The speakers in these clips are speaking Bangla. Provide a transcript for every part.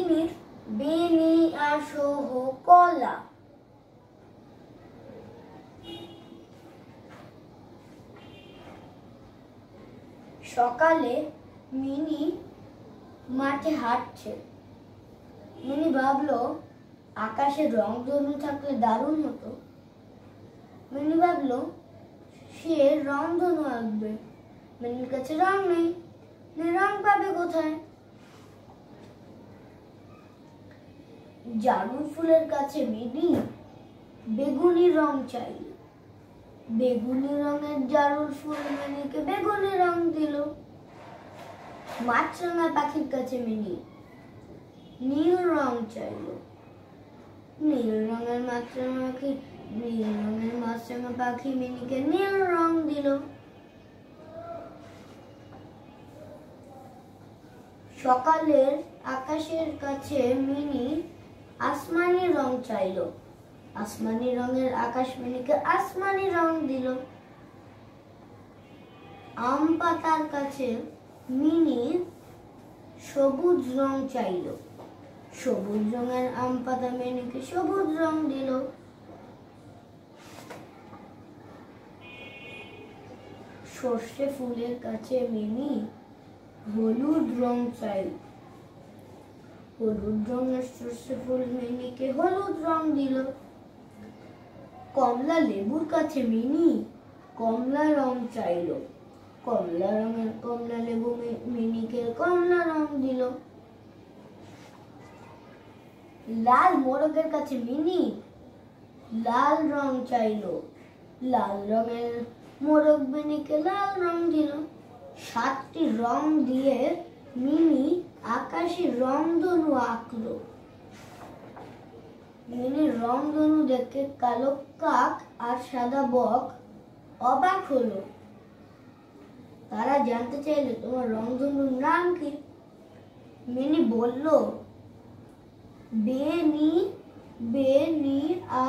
মিনির বেনি আসো হো কলা। সকালে মিনি মাঠে হাঁটছে। মিনি ভাবলো আকাশে রংধনু থাকলে দারুণ হতো। মিনি ভাবলো সে রংধনু আঁকবে। মিনির কাছে রং নেই, রং পাবে কোথায়? জারুল ফুলের কাছে মিনি বেগুনি রং চাইল। বেগুনি রঙের জারুল ফুল মিনিকে বেগুনি রং দিল। মাছরাঙা পাখির কাছে মিনি নীল রং চাইল। নীল রঙের মাছরাঙা পাখি মিনিকে নীল রং দিল। সকালের আকাশের কাছে মিনি আসমানি রং চাইল। আসমানি রঙের আকাশ মিনিকে আসমানি রং দিল। আম পাতার কাছে মিনি সবুজ রং চাইল। সবুজ রঙের আম পাতা মিনিকে সবুজ রং দিল। সর্ষে ফুলের কাছে মিনি হলুদ রং চাইল। হলুদ রঙের সর্ষে ফুল মিনিকে হলুদ রং দিল। কমলা লেবুর কাছে মিনি কমলা রং চাইল। কমলা রঙের কমলা লেবু মিনিকে কমলা রং দিল। লাল মোরগের কাছে মিনি লাল রং চাইল। লাল রঙের মোরগ মিনিকে লাল রং দিল। 7টি রং দিয়ে মিনি আকাশে রংধনু আঁকলো। মিনির রংধনু দেখে কালো কাক আর সাদা বক অবাক হলো। তারা জানতে চাইলে তোমার রংধনুর নাম কি? মিনি বলল বেনি বেনি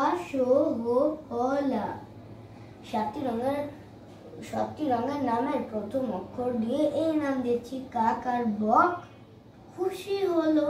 আসো হো কলা। 7টি রঙের নামের প্রথম অক্ষর দিয়ে এই নাম দিয়েছি। কাক আর বক খুশি হলো।